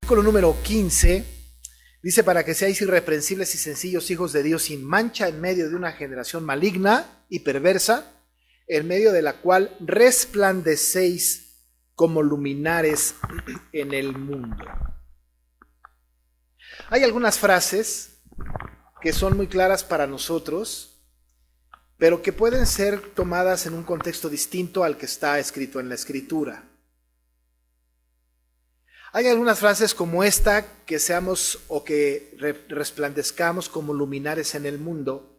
versículo número 15, dice: para que seáis irreprensibles y sencillos hijos de Dios, sin mancha en medio de una generación maligna y perversa, en medio de la cual resplandecéis como luminares en el mundo. Hay algunas frases que son muy claras para nosotros, pero que pueden ser tomadas en un contexto distinto al que está escrito en la Escritura. Hay algunas frases como esta: que seamos o que resplandezcamos como luminares en el mundo,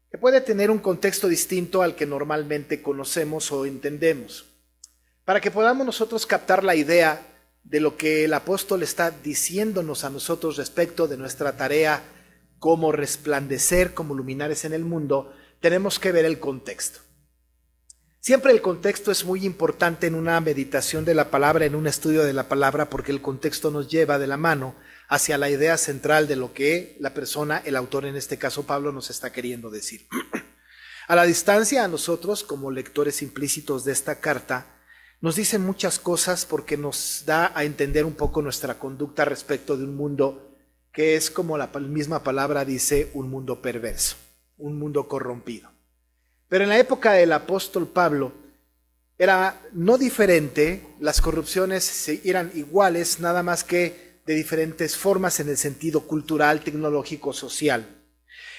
que puede tener un contexto distinto al que normalmente conocemos o entendemos. Para que podamos nosotros captar la idea de lo que el apóstol está diciéndonos a nosotros respecto de nuestra tarea como resplandecer como luminares en el mundo, tenemos que ver el contexto. Siempre el contexto es muy importante en una meditación de la palabra, en un estudio de la palabra, porque el contexto nos lleva de la mano hacia la idea central de lo que la persona, el autor, en este caso Pablo, nos está queriendo decir. A la distancia, a nosotros, como lectores implícitos de esta carta, nos dice muchas cosas porque nos da a entender un poco nuestra conducta respecto de un mundo que es, como la misma palabra dice, un mundo perverso, un mundo corrompido. Pero en la época del apóstol Pablo era no diferente, las corrupciones eran iguales, nada más que de diferentes formas en el sentido cultural, tecnológico, social.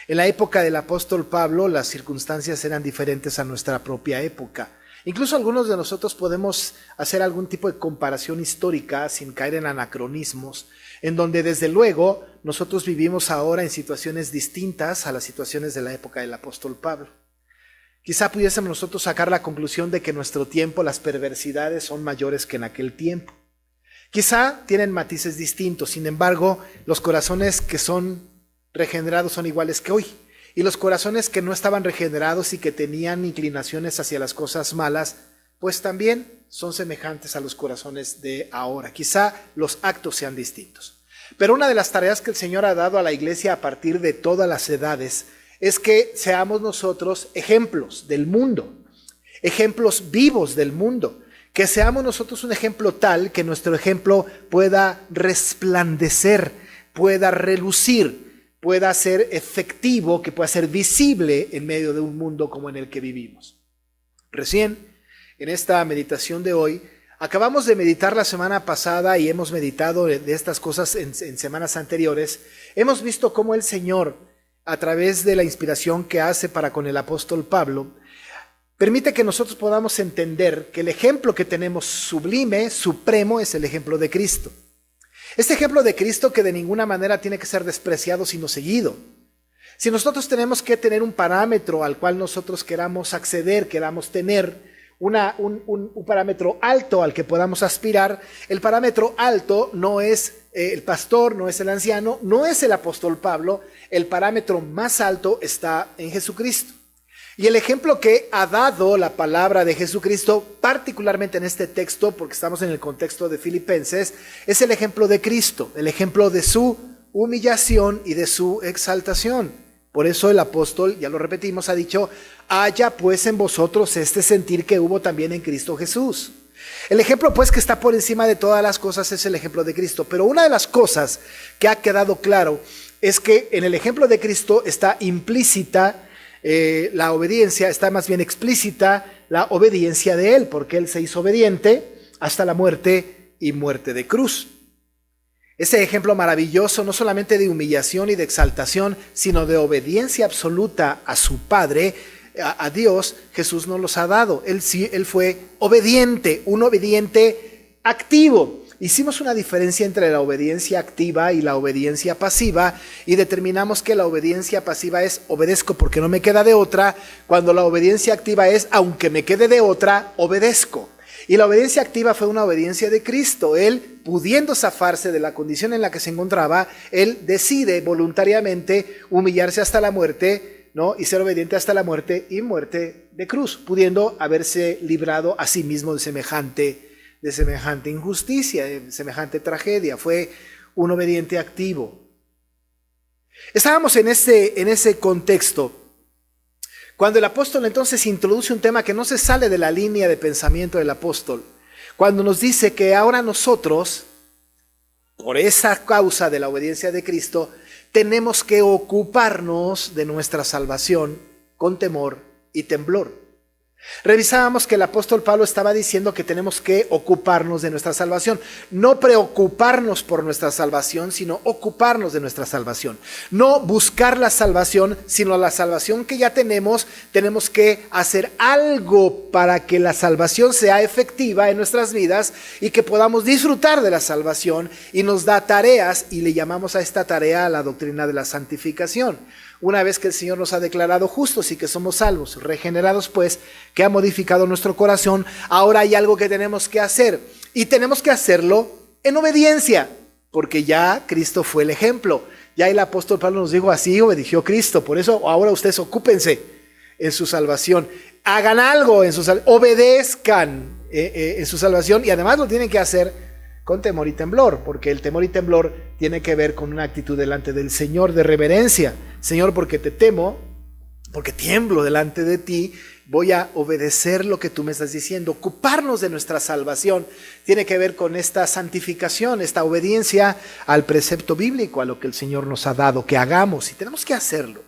En la época del apóstol Pablo las circunstancias eran diferentes a nuestra propia época. Incluso algunos de nosotros podemos hacer algún tipo de comparación histórica sin caer en anacronismos, en donde desde luego nosotros vivimos ahora en situaciones distintas a las situaciones de la época del apóstol Pablo. Quizá pudiésemos nosotros sacar la conclusión de que en nuestro tiempo las perversidades son mayores que en aquel tiempo. Quizá tienen matices distintos, sin embargo, los corazones que son regenerados son iguales que hoy. Y los corazones que no estaban regenerados y que tenían inclinaciones hacia las cosas malas, pues también son semejantes a los corazones de ahora. Quizá los actos sean distintos. Pero una de las tareas que el Señor ha dado a la iglesia a partir de todas las edades es que seamos nosotros ejemplos del mundo, ejemplos vivos del mundo, que seamos nosotros un ejemplo tal que nuestro ejemplo pueda resplandecer, pueda relucir, pueda ser efectivo, que pueda ser visible en medio de un mundo como en el que vivimos. Recién, en esta meditación de hoy, acabamos de meditar la semana pasada y hemos meditado de estas cosas en semanas anteriores. Hemos visto cómo el Señor, a través de la inspiración que hace para con el apóstol Pablo, permite que nosotros podamos entender que el ejemplo que tenemos sublime, supremo, es el ejemplo de Cristo. Este ejemplo de Cristo que de ninguna manera tiene que ser despreciado sino seguido. Si nosotros tenemos que tener un parámetro al cual nosotros queramos acceder, queramos tener un parámetro alto al que podamos aspirar, el parámetro alto no es el pastor, no es el anciano, no es el apóstol Pablo, el parámetro más alto está en Jesucristo. Y el ejemplo que ha dado la palabra de Jesucristo, particularmente en este texto, porque estamos en el contexto de Filipenses, es el ejemplo de Cristo, el ejemplo de su humillación y de su exaltación. Por eso el apóstol, ya lo repetimos, ha dicho: haya pues en vosotros este sentir que hubo también en Cristo Jesús. El ejemplo pues que está por encima de todas las cosas es el ejemplo de Cristo. Pero una de las cosas que ha quedado claro es que en el ejemplo de Cristo está implícita la obediencia, está más bien explícita la obediencia de Él, porque Él se hizo obediente hasta la muerte y muerte de cruz. Ese ejemplo maravilloso, no solamente de humillación y de exaltación, sino de obediencia absoluta a su Padre, a Dios, Jesús nos los ha dado. Él fue obediente, un obediente activo. Hicimos una diferencia entre la obediencia activa y la obediencia pasiva y determinamos que la obediencia pasiva es obedezco porque no me queda de otra, cuando la obediencia activa es aunque me quede de otra, obedezco. Y la obediencia activa fue una obediencia de Cristo. Él, pudiendo zafarse de la condición en la que se encontraba, Él decide voluntariamente humillarse hasta la muerte, ¿no? Y ser obediente hasta la muerte y muerte de cruz, pudiendo haberse librado a sí mismo de semejante injusticia, de semejante tragedia. Fue un obediente activo. Estábamos en ese contexto cuando el apóstol entonces introduce un tema que no se sale de la línea de pensamiento del apóstol, cuando nos dice que ahora nosotros por esa causa de la obediencia de Cristo, tenemos que ocuparnos de nuestra salvación con temor y temblor. Revisábamos que el apóstol Pablo estaba diciendo que tenemos que ocuparnos de nuestra salvación, no preocuparnos por nuestra salvación, sino ocuparnos de nuestra salvación. No buscar la salvación, sino la salvación que ya tenemos que hacer algo para que la salvación sea efectiva en nuestras vidas y que podamos disfrutar de la salvación, y nos da tareas, y le llamamos a esta tarea la doctrina de la santificación. Una vez que el Señor nos ha declarado justos y que somos salvos, regenerados pues, que ha modificado nuestro corazón, ahora hay algo que tenemos que hacer, y tenemos que hacerlo en obediencia, porque ya Cristo fue el ejemplo. Ya el apóstol Pablo nos dijo: así obedeció Cristo. Por eso ahora ustedes ocúpense en su salvación, hagan algo en su salvación, obedezcan en su salvación, y además lo tienen que hacer con temor y temblor, porque el temor y temblor tiene que ver con una actitud delante del Señor de reverencia. Señor, porque te temo, porque tiemblo delante de ti, voy a obedecer lo que tú me estás diciendo. Ocuparnos de nuestra salvación tiene que ver con esta santificación, esta obediencia al precepto bíblico, a lo que el Señor nos ha dado que hagamos, y tenemos que hacerlo.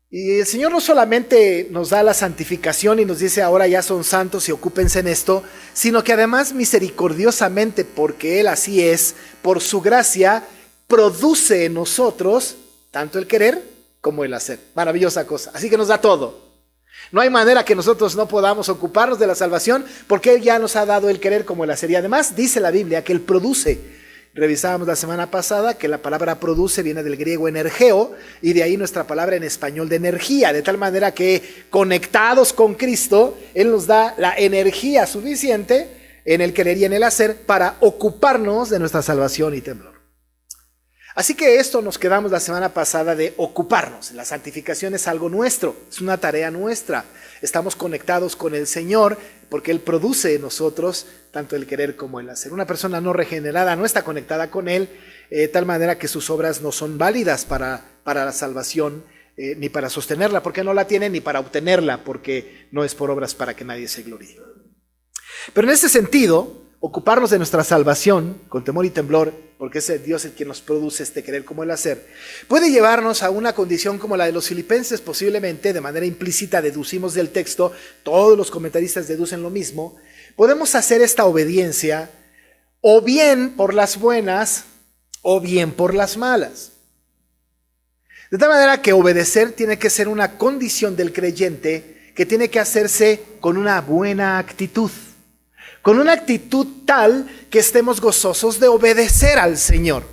Y el Señor no solamente nos da la santificación y nos dice: ahora ya son santos y ocúpense en esto, sino que además misericordiosamente, porque Él así es, por su gracia, produce en nosotros tanto el querer como el hacer. Maravillosa cosa. Así que nos da todo. No hay manera que nosotros no podamos ocuparnos de la salvación, porque Él ya nos ha dado el querer como el hacer. Y además dice la Biblia que Él produce. Revisábamos la semana pasada que la palabra produce viene del griego energeo, y de ahí nuestra palabra en español de energía, de tal manera que conectados con Cristo, Él nos da la energía suficiente en el querer y en el hacer para ocuparnos de nuestra salvación y temblor. Así que esto nos quedamos la semana pasada de ocuparnos. La santificación es algo nuestro, es una tarea nuestra. Estamos conectados con el Señor porque Él produce en nosotros tanto el querer como el hacer. Una persona no regenerada no está conectada con Él, de tal manera que sus obras no son válidas para la salvación, ni para sostenerla, porque no la tiene, ni para obtenerla, porque no es por obras para que nadie se gloríe. Pero en ese sentido, ocuparnos de nuestra salvación con temor y temblor, porque es Dios el quien nos produce este querer como el hacer, puede llevarnos a una condición como la de los filipenses. Posiblemente de manera implícita deducimos del texto, todos los comentaristas deducen lo mismo. Podemos hacer esta obediencia o bien por las buenas o bien por las malas. De tal manera que obedecer tiene que ser una condición del creyente que tiene que hacerse con una buena actitud. Con una actitud tal que estemos gozosos de obedecer al Señor.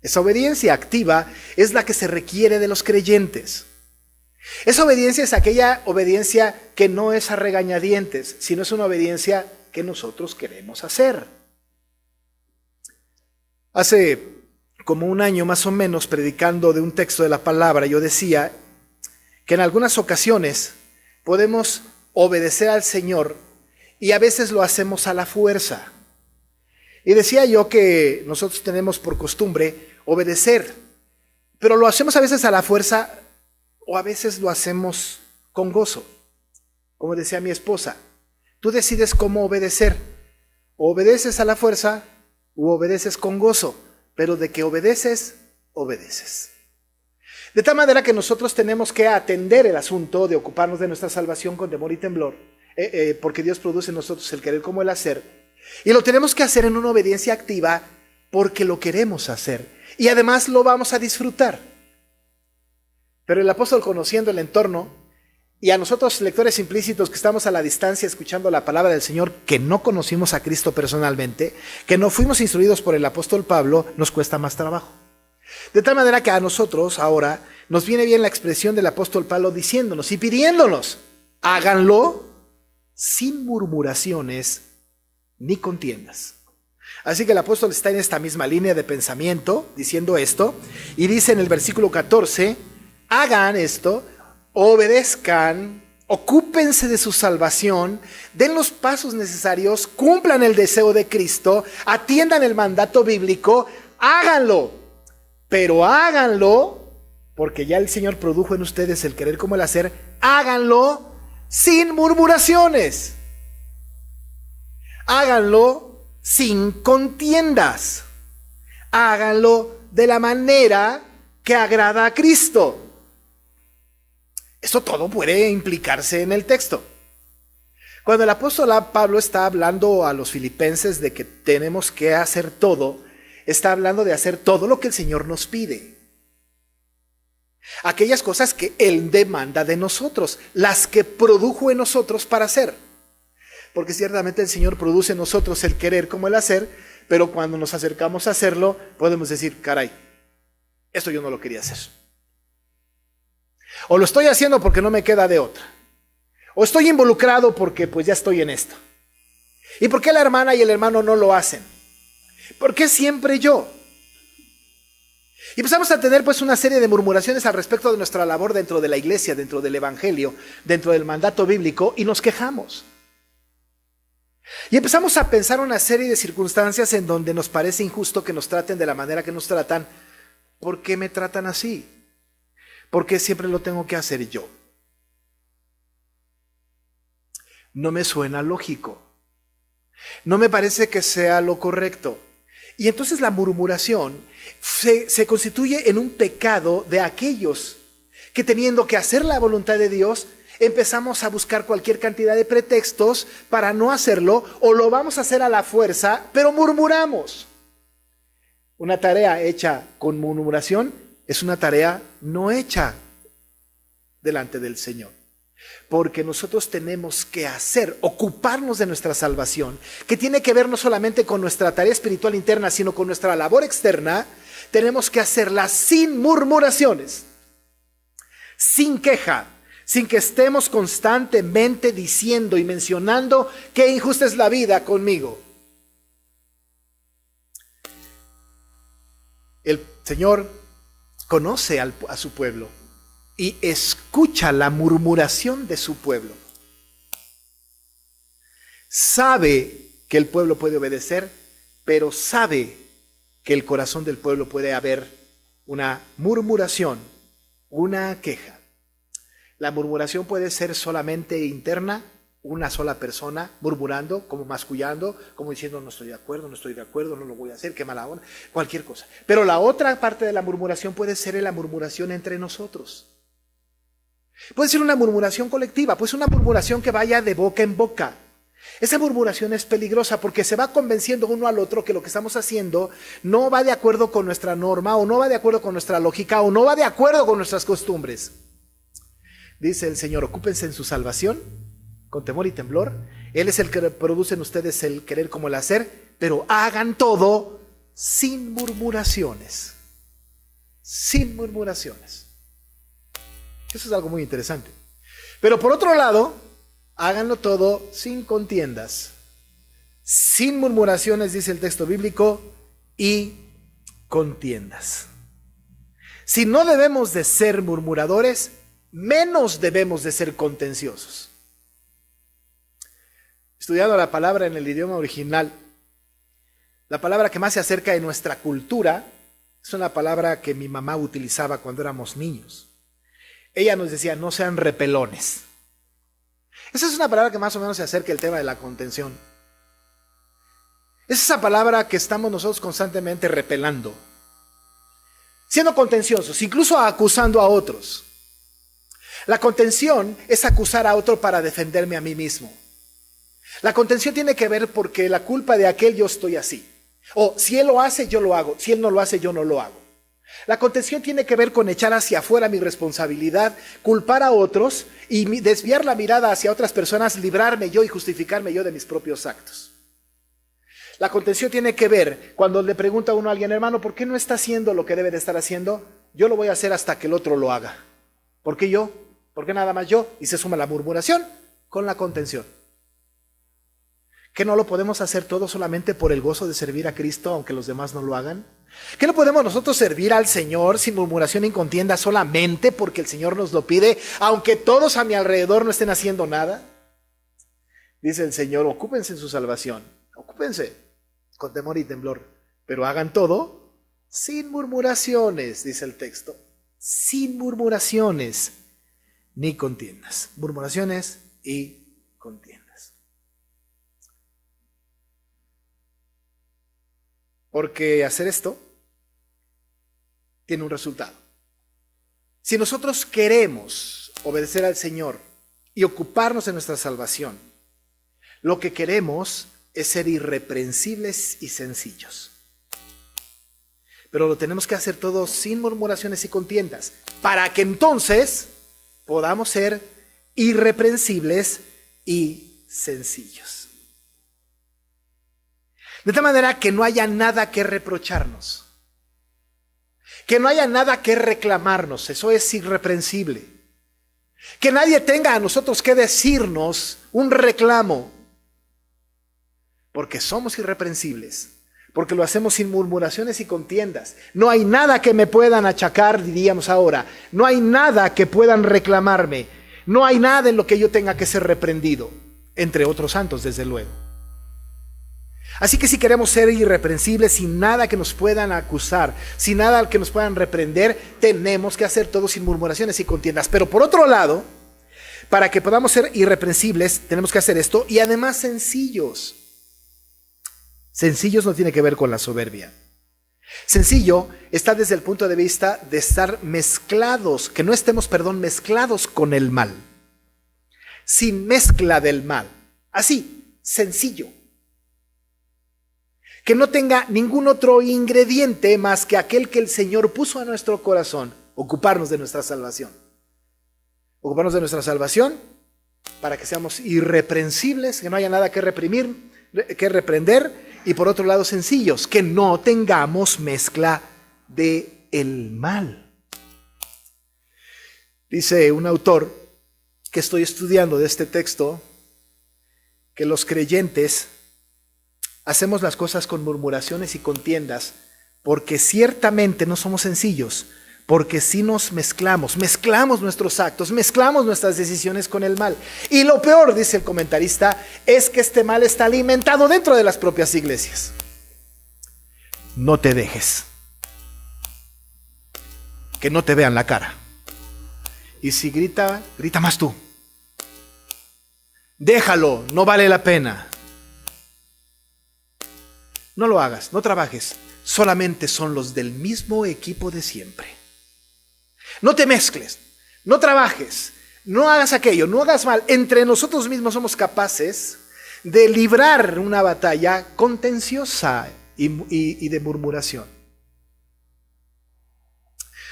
Esa obediencia activa es la que se requiere de los creyentes. Esa obediencia es aquella obediencia que no es a regañadientes, sino es una obediencia que nosotros queremos hacer. Hace como un año más o menos, predicando de un texto de la palabra, yo decía que en algunas ocasiones podemos obedecer al Señor y a veces lo hacemos a la fuerza. Y decía yo que nosotros tenemos por costumbre obedecer, pero lo hacemos a veces a la fuerza o a veces lo hacemos con gozo. Como decía mi esposa, tú decides cómo obedecer. O obedeces a la fuerza o obedeces con gozo, pero de que obedeces, obedeces. De tal manera que nosotros tenemos que atender el asunto de ocuparnos de nuestra salvación con temor y temblor, porque Dios produce en nosotros el querer como el hacer, y lo tenemos que hacer en una obediencia activa porque lo queremos hacer y además lo vamos a disfrutar. Pero el apóstol, conociendo el entorno, y a nosotros lectores implícitos que estamos a la distancia escuchando la palabra del Señor, que no conocimos a Cristo personalmente, que no fuimos instruidos por el apóstol Pablo, nos cuesta más trabajo. De tal manera que a nosotros ahora nos viene bien la expresión del apóstol Pablo diciéndonos y pidiéndonos: háganlo sin murmuraciones ni contiendas. Así que el apóstol está en esta misma línea de pensamiento diciendo esto, y dice en el versículo 14: hagan esto, obedezcan, ocúpense de su salvación, den los pasos necesarios, cumplan el deseo de Cristo, atiendan el mandato bíblico, háganlo, pero háganlo porque ya el Señor produjo en ustedes el querer como el hacer. Háganlo sin murmuraciones. Háganlo sin contiendas. Háganlo de la manera que agrada a Cristo. Eso todo puede implicarse en el texto. Cuando el apóstol Pablo está hablando a los filipenses de que tenemos que hacer todo, está hablando de hacer todo lo que el Señor nos pide. Aquellas cosas que Él demanda de nosotros, las que produjo en nosotros para hacer. Porque ciertamente el Señor produce en nosotros el querer como el hacer, pero cuando nos acercamos a hacerlo, podemos decir, caray, esto yo no lo quería hacer. O lo estoy haciendo porque no me queda de otra. O estoy involucrado porque pues ya estoy en esto. ¿Y por qué la hermana y el hermano no lo hacen? ¿Por qué siempre yo? Y empezamos a tener pues una serie de murmuraciones al respecto de nuestra labor dentro de la iglesia, dentro del evangelio, dentro del mandato bíblico, y nos quejamos. Y empezamos a pensar una serie de circunstancias en donde nos parece injusto que nos traten de la manera que nos tratan. ¿Por qué me tratan así? ¿Por qué siempre lo tengo que hacer yo? No me suena lógico. No me parece que sea lo correcto. Y entonces la murmuración se constituye en un pecado de aquellos que, teniendo que hacer la voluntad de Dios, empezamos a buscar cualquier cantidad de pretextos para no hacerlo, o lo vamos a hacer a la fuerza, pero murmuramos. Una tarea hecha con murmuración es una tarea no hecha delante del Señor. Porque nosotros tenemos que ocuparnos de nuestra salvación, que tiene que ver no solamente con nuestra tarea espiritual interna, sino con nuestra labor externa. Tenemos que hacerla sin murmuraciones, sin queja, sin que estemos constantemente diciendo y mencionando qué injusta es la vida conmigo. El Señor conoce a su pueblo y escucha la murmuración de su pueblo. Sabe que el pueblo puede obedecer, pero sabe que el corazón del pueblo puede haber una murmuración, una queja. La murmuración puede ser solamente interna, una sola persona murmurando, como mascullando, como diciendo no estoy de acuerdo, no lo voy a hacer, qué mala onda, cualquier cosa. Pero la otra parte de la murmuración puede ser la murmuración entre nosotros. Puede ser una murmuración colectiva, puede ser una murmuración que vaya de boca en boca. Esa murmuración es peligrosa porque se va convenciendo uno al otro que lo que estamos haciendo no va de acuerdo con nuestra norma, o no va de acuerdo con nuestra lógica, o no va de acuerdo con nuestras costumbres. Dice el Señor, ocúpense en su salvación con temor y temblor. Él es el que produce en ustedes el querer como el hacer, pero hagan todo sin murmuraciones. Sin murmuraciones. Eso es algo muy interesante. Pero por otro lado, háganlo todo sin contiendas, sin murmuraciones, dice el texto bíblico, y contiendas. Si no debemos de ser murmuradores, menos debemos de ser contenciosos. Estudiando la palabra en el idioma original, la palabra que más se acerca de nuestra cultura es una palabra que mi mamá utilizaba cuando éramos niños. Ella nos decía, no sean repelones. Esa es una palabra que más o menos se acerca al tema de la contención. Es esa palabra que estamos nosotros constantemente repelando, siendo contenciosos, incluso acusando a otros. La contención es acusar a otro para defenderme a mí mismo. La contención tiene que ver porque la culpa de aquel yo estoy así. O si él lo hace, yo lo hago. Si él no lo hace, yo no lo hago. La contención tiene que ver con echar hacia afuera mi responsabilidad, culpar a otros y desviar la mirada hacia otras personas, librarme yo y justificarme yo de mis propios actos. La contención tiene que ver cuando le pregunta a uno a alguien, hermano, ¿por qué no está haciendo lo que debe de estar haciendo? Yo lo voy a hacer hasta que el otro lo haga. ¿Por qué yo? ¿Por qué nada más yo? Y se suma la murmuración con la contención. ¿Que no lo podemos hacer todo solamente por el gozo de servir a Cristo, aunque los demás no lo hagan? ¿Que no podemos nosotros servir al Señor sin murmuración ni contienda solamente porque el Señor nos lo pide, aunque todos a mi alrededor no estén haciendo nada? Dice el Señor, ocúpense en su salvación, ocúpense con temor y temblor, pero hagan todo sin murmuraciones, dice el texto, sin murmuraciones ni contiendas. Murmuraciones y contiendas. Porque hacer esto tiene un resultado. Si nosotros queremos obedecer al Señor y ocuparnos de nuestra salvación, lo que queremos es ser irreprensibles y sencillos. Pero lo tenemos que hacer todo sin murmuraciones y contiendas, para que entonces podamos ser irreprensibles y sencillos. De tal manera que no haya nada que reprocharnos, que no haya nada que reclamarnos, eso es irreprensible. Que nadie tenga a nosotros que decirnos un reclamo, porque somos irreprensibles, porque lo hacemos sin murmuraciones y contiendas. No hay nada que me puedan achacar, diríamos ahora, no hay nada que puedan reclamarme, no hay nada en lo que yo tenga que ser reprendido, entre otros santos, desde luego. Así que si queremos ser irreprensibles, sin nada que nos puedan acusar, sin nada que nos puedan reprender, tenemos que hacer todo sin murmuraciones y contiendas. Pero por otro lado, para que podamos ser irreprensibles, tenemos que hacer esto y además sencillos. Sencillos no tiene que ver con la soberbia. Sencillo está desde el punto de vista de estar mezclados, que no estemos, mezclados con el mal. Sin mezcla del mal. Así, sencillo. Que no tenga ningún otro ingrediente más que aquel que el Señor puso a nuestro corazón, ocuparnos de nuestra salvación. Ocuparnos de nuestra salvación para que seamos irreprensibles, que no haya nada que reprimir, que reprender, y por otro lado sencillos, que no tengamos mezcla de el mal. Dice un autor que estoy estudiando de este texto que los creyentes hacemos las cosas con murmuraciones y contiendas porque ciertamente no somos sencillos, porque si nos mezclamos nuestros actos, mezclamos nuestras decisiones con el mal. Y lo peor, dice el comentarista, es que este mal está alimentado dentro de las propias iglesias. No te dejes. Que no te vean la cara. Y si grita, grita más tú. Déjalo, no vale la pena. No lo hagas, no trabajes. Solamente son los del mismo equipo de siempre. No te mezcles, no trabajes, no hagas aquello, no hagas mal. Entre nosotros mismos somos capaces de librar una batalla contenciosa y de murmuración.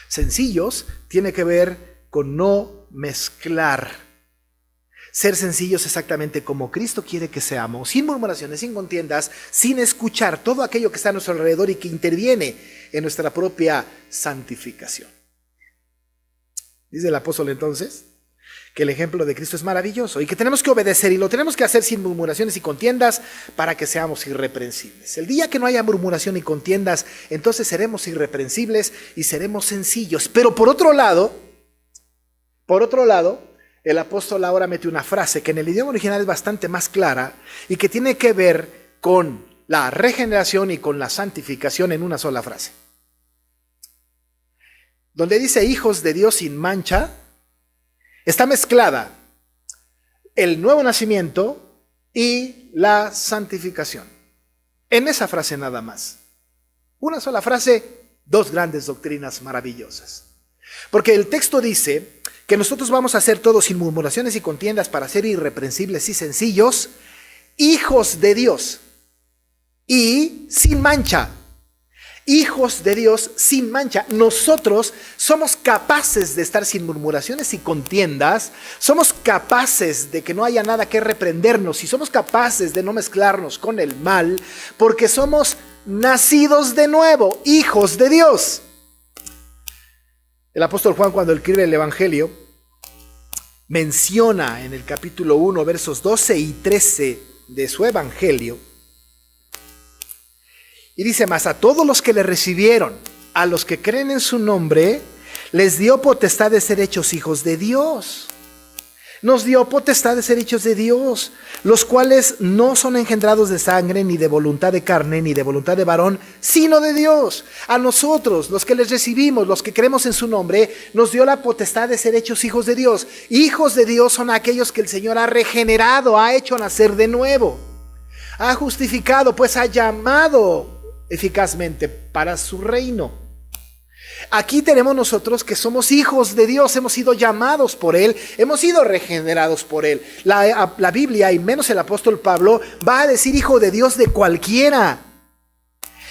Sencillos tiene que ver con no mezclar. Ser sencillos exactamente como Cristo quiere que seamos, sin murmuraciones, sin contiendas, sin escuchar todo aquello que está a nuestro alrededor y que interviene en nuestra propia santificación. Dice el apóstol entonces que el ejemplo de Cristo es maravilloso y que tenemos que obedecer y lo tenemos que hacer sin murmuraciones y contiendas para que seamos irreprensibles. El día que no haya murmuración y contiendas, entonces seremos irreprensibles y seremos sencillos. Pero por otro lado, el apóstol ahora mete una frase que en el idioma original es bastante más clara y que tiene que ver con la regeneración y con la santificación en una sola frase. Donde dice hijos de Dios sin mancha, está mezclada el nuevo nacimiento y la santificación. En esa frase nada más. Una sola frase, dos grandes doctrinas maravillosas. Porque el texto dice que nosotros vamos a hacer todo sin murmuraciones y contiendas para ser irreprensibles y sencillos, hijos de Dios y sin mancha. Hijos de Dios sin mancha. Nosotros somos capaces de estar sin murmuraciones y contiendas, somos capaces de que no haya nada que reprendernos y somos capaces de no mezclarnos con el mal porque somos nacidos de nuevo, hijos de Dios. El apóstol Juan, cuando escribe el Evangelio, menciona en el capítulo 1, versos 12 y 13 de su Evangelio, y dice: mas a todos los que le recibieron, a los que creen en su nombre, les dio potestad de ser hechos hijos de Dios. Nos dio potestad de ser hechos de Dios, los cuales no son engendrados de sangre, ni de voluntad de carne, ni de voluntad de varón, sino de Dios. A nosotros, los que les recibimos, los que creemos en su nombre, nos dio la potestad de ser hechos hijos de Dios. Hijos de Dios son aquellos que el Señor ha regenerado, ha hecho nacer de nuevo, ha justificado, pues ha llamado eficazmente para su reino. Aquí tenemos nosotros que somos hijos de Dios, hemos sido llamados por Él, hemos sido regenerados por Él. La Biblia, y menos el apóstol Pablo, va a decir hijo de Dios de cualquiera.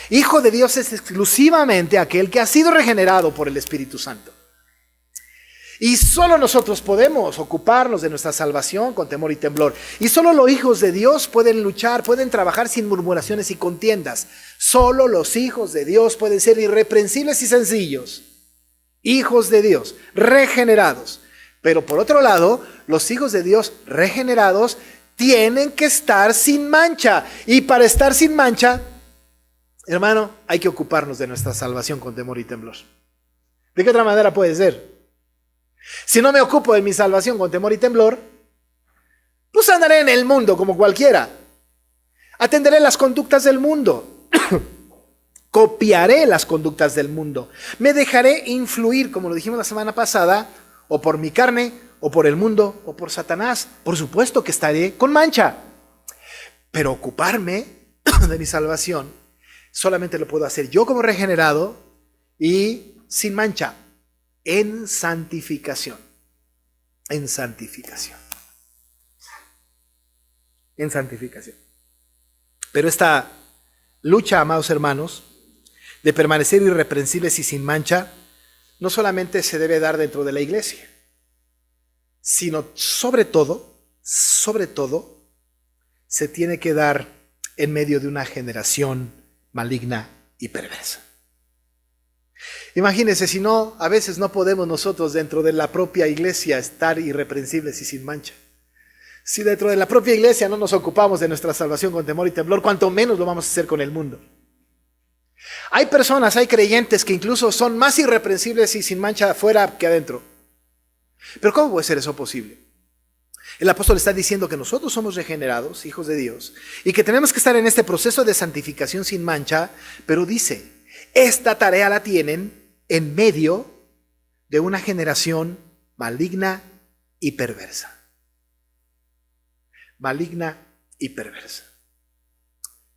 Hijo de Dios es exclusivamente aquel que ha sido regenerado por el Espíritu Santo. Y solo nosotros podemos ocuparnos de nuestra salvación con temor y temblor. Y solo los hijos de Dios pueden luchar, pueden trabajar sin murmuraciones y contiendas. Solo los hijos de Dios pueden ser irreprensibles y sencillos. Hijos de Dios, regenerados. Pero por otro lado, los hijos de Dios regenerados tienen que estar sin mancha. Y para estar sin mancha, hermano, hay que ocuparnos de nuestra salvación con temor y temblor. ¿De qué otra manera puede ser? Si no me ocupo de mi salvación con temor y temblor, pues andaré en el mundo como cualquiera. Atenderé las conductas del mundo. Copiaré las conductas del mundo. Me dejaré influir, como lo dijimos la semana pasada, o por mi carne, o por el mundo, o por Satanás. Por supuesto que estaré con mancha. Pero ocuparme de mi salvación solamente lo puedo hacer yo como regenerado y sin mancha. En santificación. En santificación. En santificación. Pero esta lucha, amados hermanos, de permanecer irreprensibles y sin mancha, no solamente se debe dar dentro de la iglesia, sino sobre todo, se tiene que dar en medio de una generación maligna y perversa. Imagínense, si no, a veces no podemos nosotros dentro de la propia iglesia estar irreprensibles y sin mancha. Si dentro de la propia iglesia no nos ocupamos de nuestra salvación con temor y temblor, cuanto menos lo vamos a hacer con el mundo. Hay personas, hay creyentes que incluso son más irreprensibles y sin mancha afuera que adentro. Pero ¿cómo puede ser eso posible? El apóstol está diciendo que nosotros somos regenerados, hijos de Dios, y que tenemos que estar en este proceso de santificación sin mancha, pero dice, esta tarea la tienen en medio de una generación maligna y perversa. Maligna y perversa.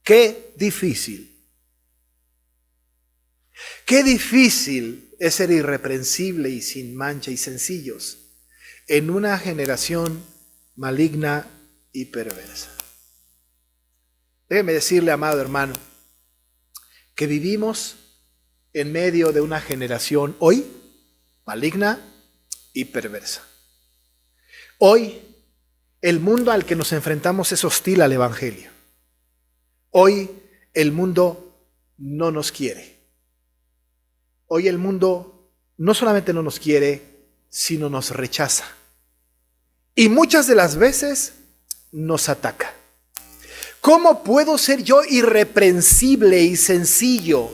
Qué difícil. Qué difícil es ser irreprensible y sin mancha y sencillos en una generación maligna y perversa. Déjeme decirle, amado hermano, que vivimos en medio de una generación hoy maligna y perversa. Hoy el mundo al que nos enfrentamos es hostil al Evangelio. Hoy el mundo no nos quiere. Hoy el mundo no solamente no nos quiere, sino nos rechaza. Y muchas de las veces nos ataca. ¿Cómo puedo ser yo irreprensible y sencillo,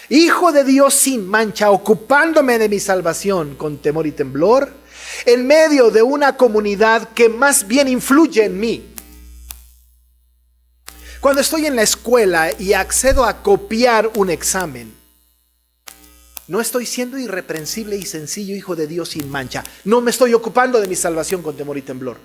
hijo de Dios sin mancha, ocupándome de mi salvación con temor y temblor, en medio de una comunidad que más bien influye en mí? Cuando estoy en la escuela y accedo a copiar un examen, no estoy siendo irreprensible y sencillo, hijo de Dios sin mancha. No me estoy ocupando de mi salvación con temor y temblor.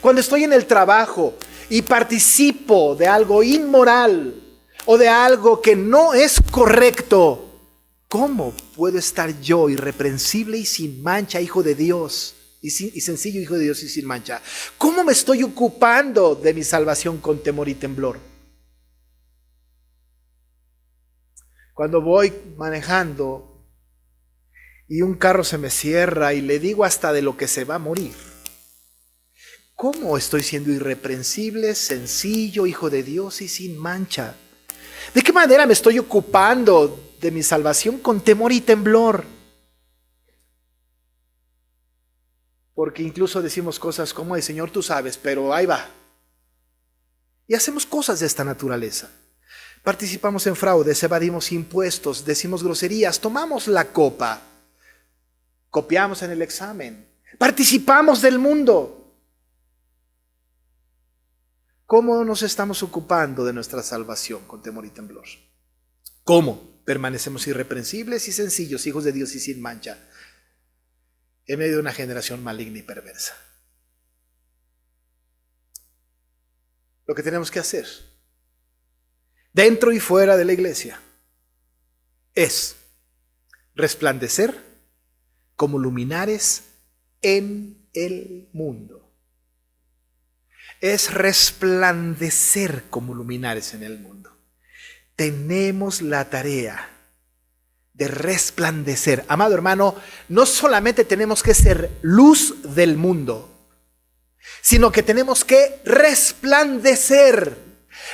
Cuando estoy en el trabajo y participo de algo inmoral o de algo que no es correcto, ¿cómo puedo estar yo irreprensible y sin mancha, hijo de Dios? Y sencillo, hijo de Dios y sin mancha. ¿Cómo me estoy ocupando de mi salvación con temor y temblor? Cuando voy manejando y un carro se me cierra y le digo hasta de lo que se va a morir, ¿cómo estoy siendo irreprensible, sencillo, hijo de Dios y sin mancha? ¿De qué manera me estoy ocupando de mi salvación con temor y temblor? Porque incluso decimos cosas como, ay Señor, tú sabes, pero ahí va. Y hacemos cosas de esta naturaleza. Participamos en fraudes, evadimos impuestos, decimos groserías, tomamos la copa, copiamos en el examen, participamos del mundo. ¿Cómo nos estamos ocupando de nuestra salvación con temor y temblor? ¿Cómo permanecemos irreprensibles y sencillos, hijos de Dios y sin mancha, en medio de una generación maligna y perversa? Lo que tenemos que hacer, dentro y fuera de la iglesia, es resplandecer como luminares en el mundo. Es resplandecer como luminares en el mundo. Tenemos la tarea de resplandecer. Amado hermano, no solamente tenemos que ser luz del mundo, sino que tenemos que resplandecer.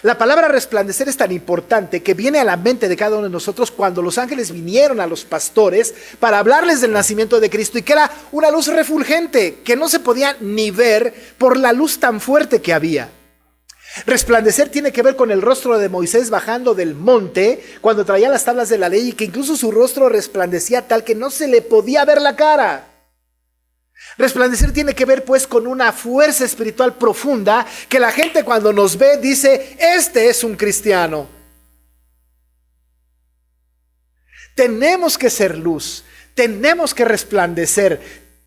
La palabra resplandecer es tan importante que viene a la mente de cada uno de nosotros cuando los ángeles vinieron a los pastores para hablarles del nacimiento de Cristo, y que era una luz refulgente que no se podía ni ver por la luz tan fuerte que había. Resplandecer tiene que ver con el rostro de Moisés bajando del monte cuando traía las tablas de la ley, y que incluso su rostro resplandecía tal que no se le podía ver la cara. Resplandecer tiene que ver pues con una fuerza espiritual profunda que la gente cuando nos ve dice: este es un cristiano. Tenemos que ser luz, tenemos que resplandecer.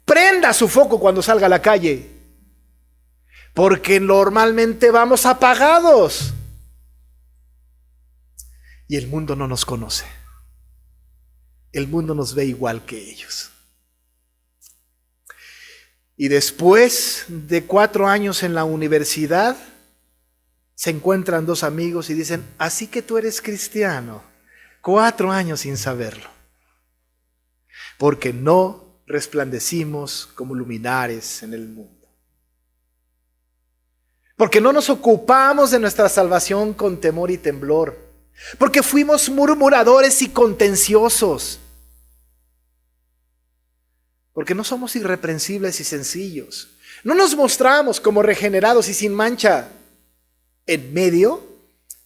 Prenda su foco cuando salga a la calle, porque normalmente vamos apagados y el mundo no nos conoce. El mundo nos ve igual que ellos. Y después de 4 años en la universidad, se encuentran 2 amigos y dicen: así que tú eres cristiano. 4 años sin saberlo. Porque no resplandecimos como luminares en el mundo. Porque no nos ocupamos de nuestra salvación con temor y temblor. Porque fuimos murmuradores y contenciosos. Porque no somos irreprensibles y sencillos. No nos mostramos como regenerados y sin mancha en medio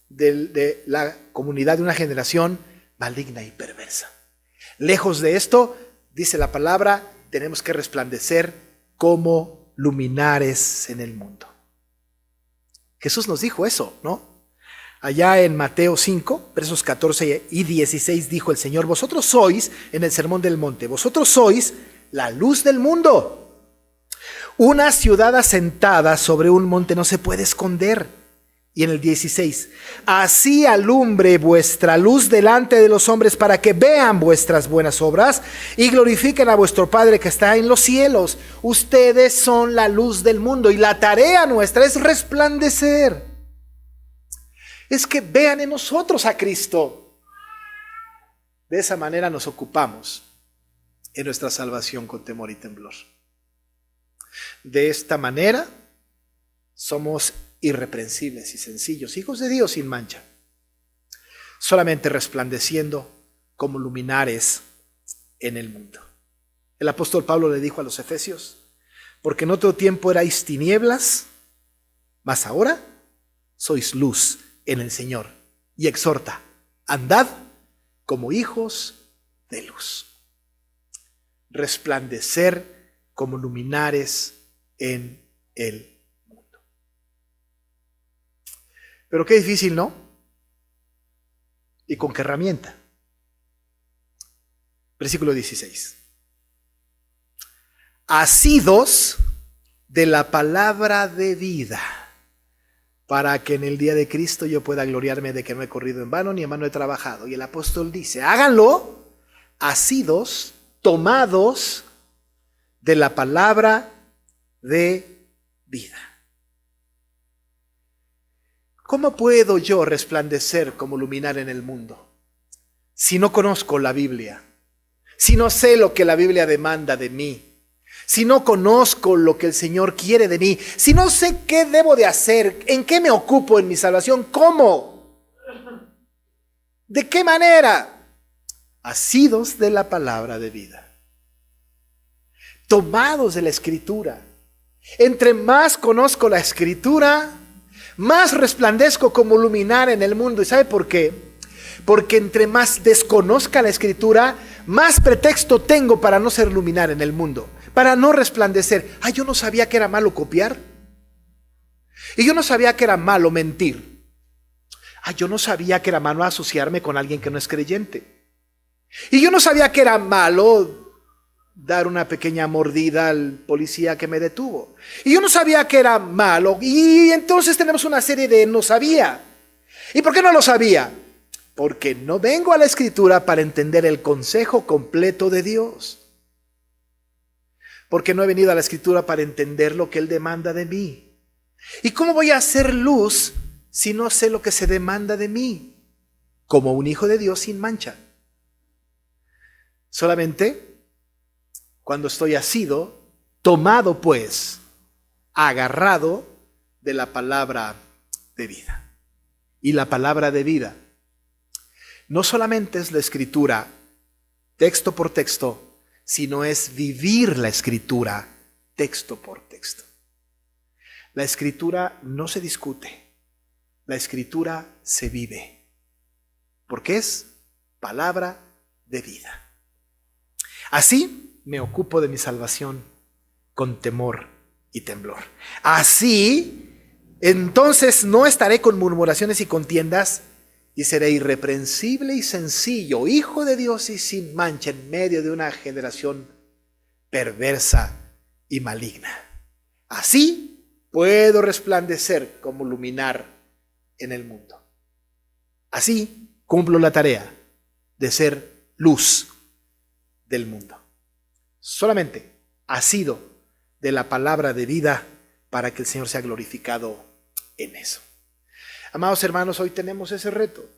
de la comunidad de una generación maligna y perversa. Lejos de esto, dice la palabra, tenemos que resplandecer como luminares en el mundo. Jesús nos dijo eso, ¿no? Allá en Mateo 5, versos 14 y 16 dijo el Señor: vosotros sois, en el Sermón del Monte, vosotros sois la luz del mundo. Una ciudad asentada sobre un monte no se puede esconder. Y en el 16, así alumbre vuestra luz delante de los hombres, para que vean vuestras buenas obras y glorifiquen a vuestro Padre que está en los cielos. Ustedes son la luz del mundo y la tarea nuestra es resplandecer. Es que vean en nosotros a Cristo. De esa manera nos ocupamos en nuestra salvación con temor y temblor. De esta manera somos irreprensibles y sencillos, hijos de Dios sin mancha, solamente resplandeciendo como luminares en el mundo. El apóstol Pablo le dijo a los efesios: porque en otro tiempo erais tinieblas, mas ahora sois luz en el Señor. Y exhorta: andad como hijos de luz. Resplandecer como luminares en el mundo. Pero qué difícil, ¿no? ¿Y con qué herramienta? Versículo 16. Asidos de la palabra de vida, para que en el día de Cristo yo pueda gloriarme de que no he corrido en vano ni en vano he trabajado. Y el apóstol dice: háganlo asidos, tomados de la palabra de vida. ¿Cómo puedo yo resplandecer como luminar en el mundo si no conozco la Biblia? Si no sé lo que la Biblia demanda de mí, si no conozco lo que el Señor quiere de mí, si no sé qué debo de hacer, en qué me ocupo en mi salvación, ¿cómo? ¿De qué manera? Asidos de la palabra de vida, tomados de la Escritura. Entre más conozco la Escritura, más resplandezco como luminar en el mundo. ¿Y sabe por qué? Porque entre más desconozca la Escritura, más pretexto tengo para no ser luminar en el mundo, para no resplandecer. Yo no sabía que era malo copiar. Y yo no sabía que era malo mentir. Yo no sabía que era malo asociarme con alguien que no es creyente. Y yo no sabía que era malo dar una pequeña mordida al policía que me detuvo. Y yo no sabía que era malo. Y entonces tenemos una serie de no sabía. ¿Y por qué no lo sabía? porque no vengo a la Escritura para entender el consejo completo de Dios. Porque no he venido a la Escritura para entender lo que Él demanda de mí. ¿Y cómo voy a hacer luz si no sé lo que se demanda de mí? Como un hijo de Dios sin mancha. Solamente cuando estoy asido, tomado pues, agarrado de la palabra de vida. Y la palabra de vida no solamente es la Escritura, texto por texto, sino es vivir la Escritura, texto por texto. La Escritura no se discute, la Escritura se vive, porque es palabra de vida. Así me ocupo de mi salvación con temor y temblor. Así, entonces no estaré con murmuraciones y contiendas, y seré irreprensible y sencillo, hijo de Dios y sin mancha en medio de una generación perversa y maligna. Así puedo resplandecer como luminar en el mundo. Así cumplo la tarea de ser luz del mundo. Solamente asido de la palabra de vida para que el Señor sea glorificado en eso. Amados hermanos, hoy tenemos ese reto.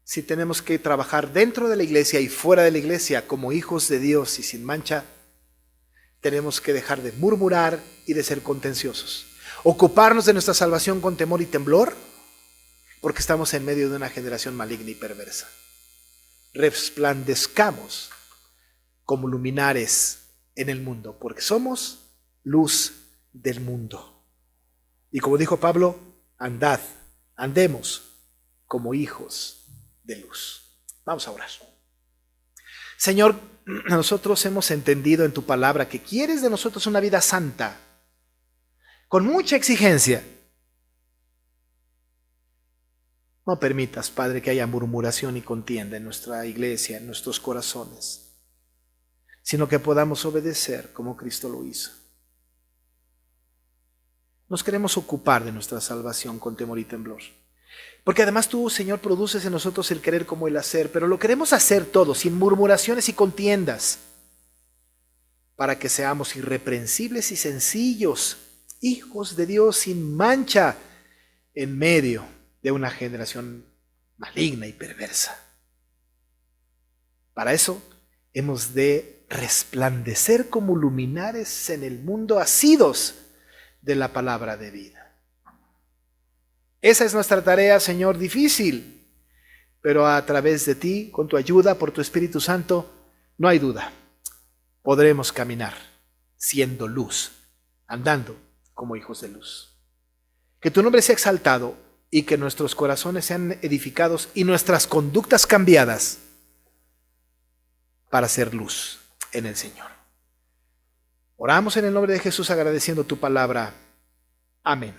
Si tenemos que trabajar dentro de la iglesia y fuera de la iglesia como hijos de Dios y sin mancha, tenemos que dejar de murmurar y de ser contenciosos. Ocuparnos de nuestra salvación con temor y temblor, porque estamos en medio de una generación maligna y perversa. Resplandezcamos como luminares en el mundo, porque somos luz del mundo. Y como dijo Pablo, andemos como hijos de luz. Vamos a orar. Señor, nosotros hemos entendido en tu palabra que quieres de nosotros una vida santa, con mucha exigencia. No permitas, Padre, que haya murmuración y contienda en nuestra iglesia, en nuestros corazones, sino que podamos obedecer como Cristo lo hizo. Nos queremos ocupar de nuestra salvación con temor y temblor. Porque además tú, Señor, produces en nosotros el querer como el hacer, pero lo queremos hacer todo, sin murmuraciones y contiendas, para que seamos irreprensibles y sencillos, hijos de Dios sin mancha, en medio de una generación maligna y perversa. Para eso hemos de resplandecer como luminares en el mundo, asidos de la palabra de vida. Esa es nuestra tarea, Señor, difícil, pero a través de ti, con tu ayuda, por tu Espíritu Santo, no hay duda, podremos caminar siendo luz, andando como hijos de luz. Que tu nombre sea exaltado y que nuestros corazones sean edificados y nuestras conductas cambiadas para ser luz en el Señor. Oramos en el nombre de Jesús agradeciendo tu palabra. Amén.